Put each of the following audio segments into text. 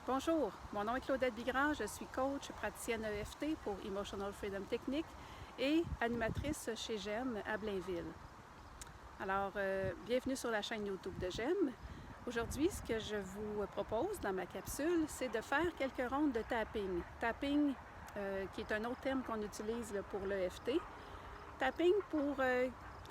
Bonjour, mon nom est Claudette Bigrand, je suis coach praticienne EFT pour Emotional Freedom Technique et animatrice chez GEM à Blainville. Alors, bienvenue sur la chaîne YouTube de GEM. Aujourd'hui, ce que je vous propose dans ma capsule, c'est de faire quelques rondes de tapping. Tapping, qui est un autre terme qu'on utilise pour l'EFT. Tapping pour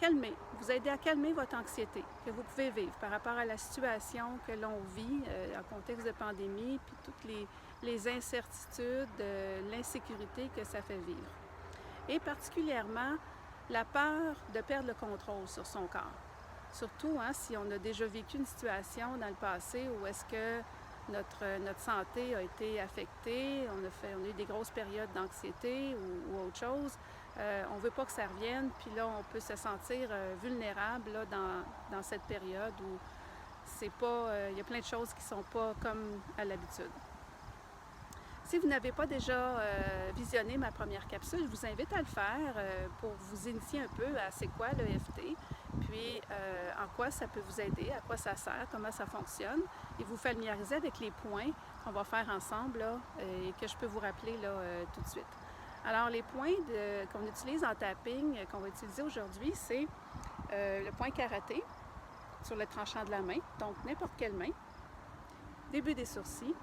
calmer, vous aider à calmer votre anxiété que vous pouvez vivre par rapport à la situation que l'on vit en contexte de pandémie, puis toutes les incertitudes, l'insécurité que ça fait vivre. Et particulièrement, la peur de perdre le contrôle sur son corps. Surtout si on a déjà vécu une situation dans le passé où est-ce que notre santé a été affectée, on a eu des grosses périodes d'anxiété ou autre chose. On ne veut pas que ça revienne, puis là, on peut se sentir vulnérable là, dans cette période où c'est pas, il y a plein de choses qui ne sont pas comme à l'habitude. Si vous n'avez pas déjà visionné ma première capsule, je vous invite à le faire pour vous initier un peu à c'est quoi l'EFT, puis en quoi ça peut vous aider, à quoi ça sert, comment ça fonctionne, et vous familiariser avec les points qu'on va faire ensemble là, et que je peux vous rappeler là, tout de suite. Alors, les points qu'on utilise en tapping, qu'on va utiliser aujourd'hui, c'est le point karaté sur le tranchant de la main, donc n'importe quelle main, début des sourcils,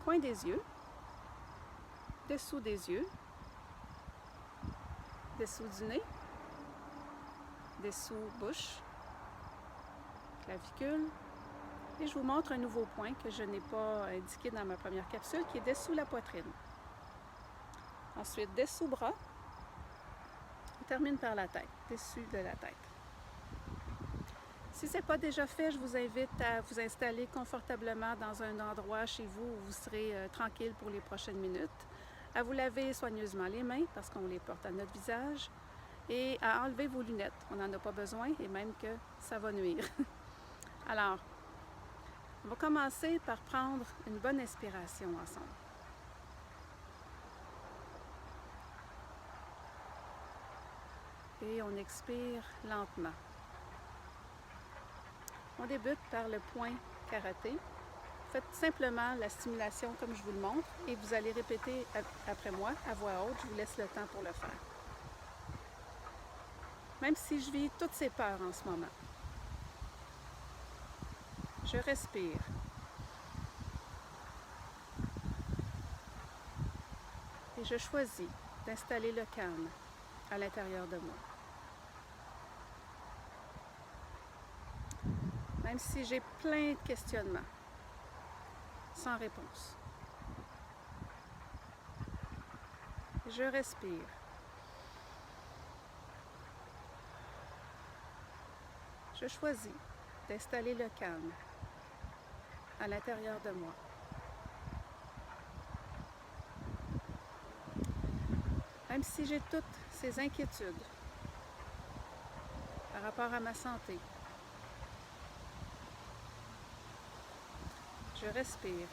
coin des yeux, dessous des yeux, dessous du nez, dessous bouche, clavicule. Et je vous montre un nouveau point que je n'ai pas indiqué dans ma première capsule, qui est dessous la poitrine. Ensuite, dessous bras. On termine par la tête, dessus de la tête. Si ce n'est pas déjà fait, je vous invite à vous installer confortablement dans un endroit chez vous où vous serez tranquille pour les prochaines minutes, à vous laver soigneusement les mains parce qu'on les porte à notre visage et à enlever vos lunettes. On n'en a pas besoin et même que ça va nuire. Alors, on va commencer par prendre une bonne inspiration ensemble. Et on expire lentement. On débute par le point karaté. Faites simplement la stimulation comme je vous le montre et vous allez répéter après moi à voix haute. Je vous laisse le temps pour le faire. Même si je vis toutes ces peurs en ce moment, je respire. Et je choisis d'installer le calme à l'intérieur de moi. Même si j'ai plein de questionnements, sans réponse. Je respire. Je choisis d'installer le calme à l'intérieur de moi. Même si j'ai toutes ces inquiétudes par rapport à ma santé, je respire.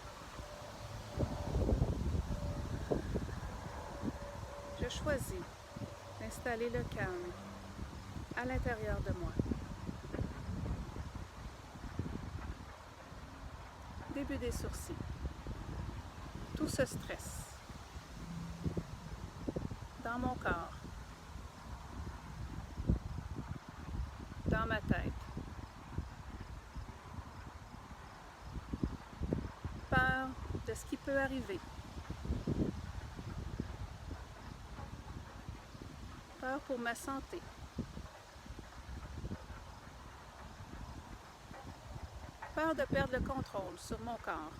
Je choisis d'installer le calme à l'intérieur de moi. Début des sourcils. Tout ce stress dans mon corps, dans ma tête. Peur de ce qui peut arriver. Peur pour ma santé. Peur de perdre le contrôle sur mon corps.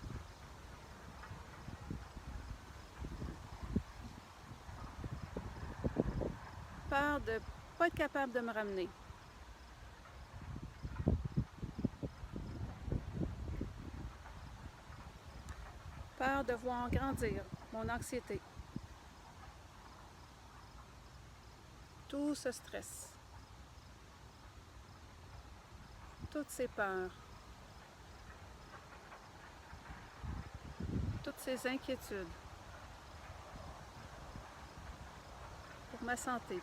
Peur de ne pas être capable de me ramener. Peur de voir grandir mon anxiété. Tout ce stress. Toutes ces peurs. Toutes ces inquiétudes. Pour ma santé.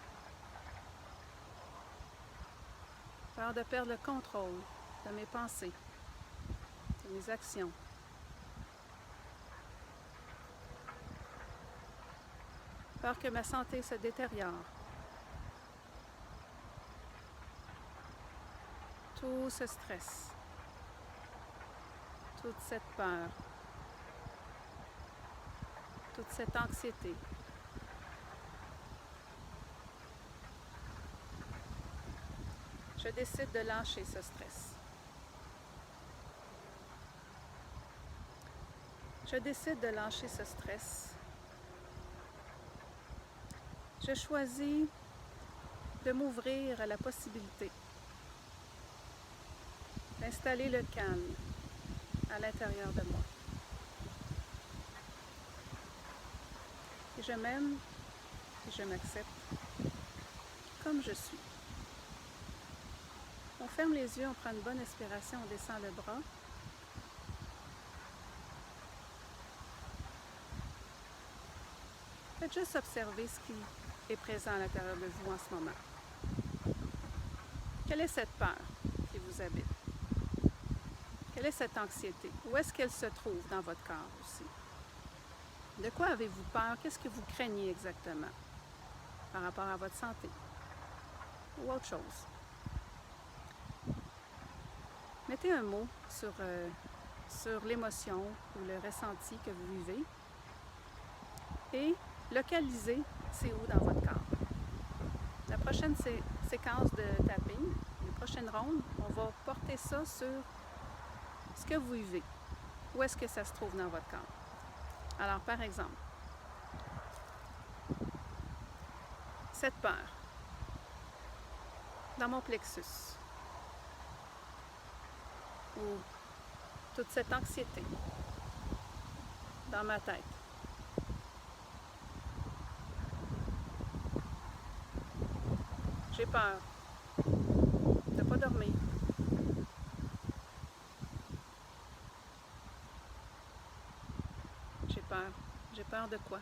peur de perdre le contrôle de mes pensées, de mes actions. peur que ma santé se détériore. Tout ce stress, toute cette peur, toute cette anxiété. Je décide de lâcher ce stress. Je décide de lâcher ce stress. Je choisis de m'ouvrir à la possibilité d'installer le calme à l'intérieur de moi. Et je m'aime et je m'accepte comme je suis. On ferme les yeux, on prend une bonne inspiration, on descend le bras. Faites juste observer ce qui est présent à l'intérieur de vous en ce moment. Quelle est cette peur qui vous habite? Quelle est cette anxiété? Où est-ce qu'elle se trouve dans votre corps aussi? De quoi avez-vous peur? Qu'est-ce que vous craignez exactement par rapport à votre santé? Ou autre chose? Mettez un mot sur l'émotion ou le ressenti que vous vivez et localisez c'est où dans votre corps. La prochaine séquence de tapping, les prochaines rondes, on va porter ça sur ce que vous vivez. Où est-ce que ça se trouve dans votre corps? Alors, par exemple, cette peur dans mon plexus ou toute cette anxiété dans ma tête. J'ai peur de ne pas dormir. J'ai peur. J'ai peur de quoi?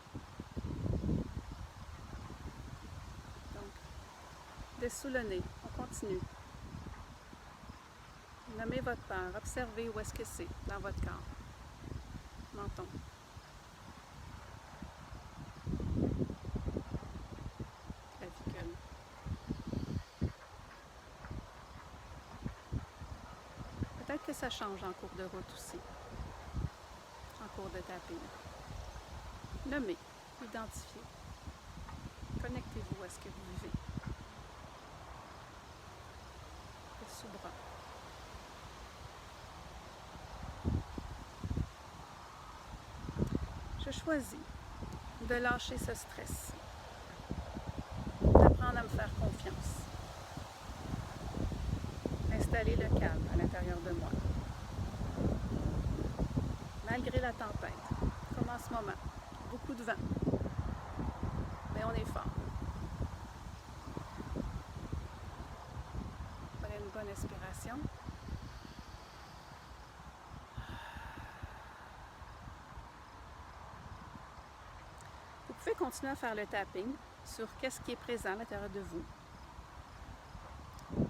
Donc, dessous le nez, on continue. Nommez votre peur, observez où est-ce que c'est dans votre corps. Menton. Clavicule. Peut-être que ça change en cours de route aussi, en cours de tapping. Nommez, identifiez. Connectez-vous à ce que vous vivez. Le sous-bras. Je choisis de lâcher ce stress, d'apprendre à me faire confiance, installer le calme à l'intérieur de moi. Malgré la tempête, comme en ce moment, beaucoup de vent, mais on est fort. Prenez une bonne inspiration. Vous pouvez continuer à faire le tapping sur qu'est-ce qui est présent à l'intérieur de vous.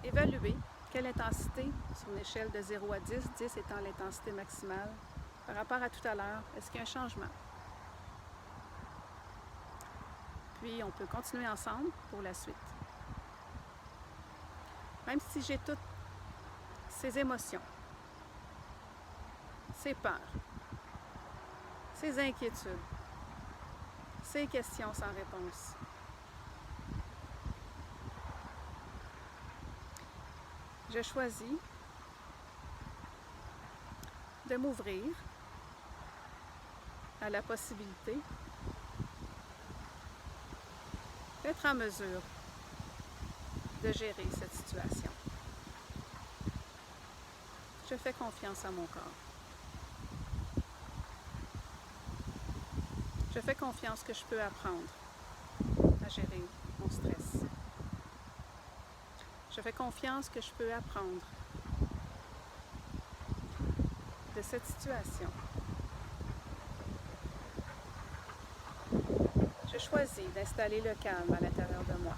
Évaluez quelle intensité sur une échelle de 0 à 10, 10 étant l'intensité maximale, par rapport à tout à l'heure, est-ce qu'il y a un changement? Puis on peut continuer ensemble pour la suite. Même si j'ai toutes ces émotions, ces peurs, ces inquiétudes, ces questions sans réponse. Je choisis de m'ouvrir à la possibilité d'être en mesure de gérer cette situation. Je fais confiance à mon corps. Je fais confiance que je peux apprendre à gérer mon stress. Je fais confiance que je peux apprendre de cette situation. Je choisis d'installer le calme à l'intérieur de moi.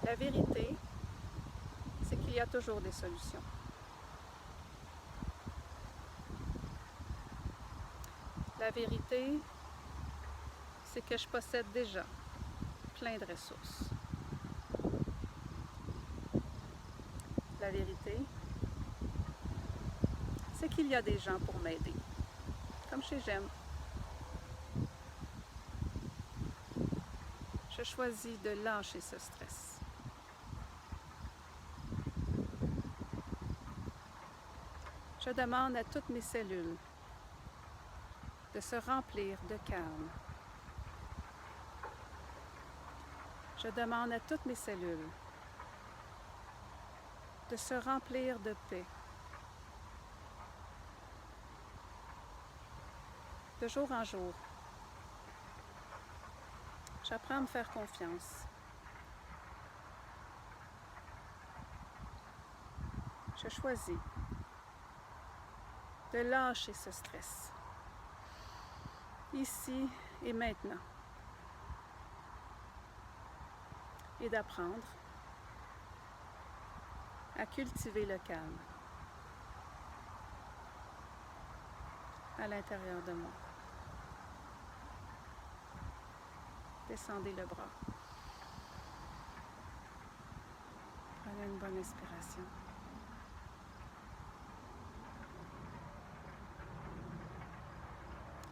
La vérité, c'est qu'il y a toujours des solutions. La vérité, c'est que je possède déjà plein de ressources. La vérité, c'est qu'il y a des gens pour m'aider, comme chez GEM. Je choisis de lâcher ce stress. Je demande à toutes mes cellules de se remplir de calme. Je demande à toutes mes cellules de se remplir de paix. De jour en jour, j'apprends à me faire confiance. Je choisis de lâcher ce stress, ici et maintenant, et d'apprendre à cultiver le calme à l'intérieur de moi. Descendez le bras. Prenez une bonne inspiration.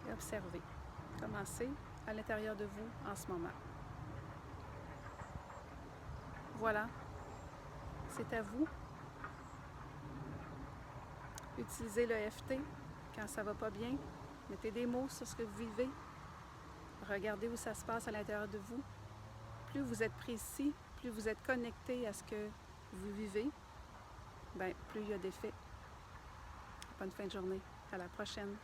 Et observez. Commencez à l'intérieur de vous en ce moment. Voilà, c'est à vous. Utilisez le l'EFT quand ça ne va pas bien. Mettez des mots sur ce que vous vivez. Regardez où ça se passe à l'intérieur de vous. Plus vous êtes précis, plus vous êtes connecté à ce que vous vivez, bien, plus il y a d'effets. Bonne fin de journée. À la prochaine.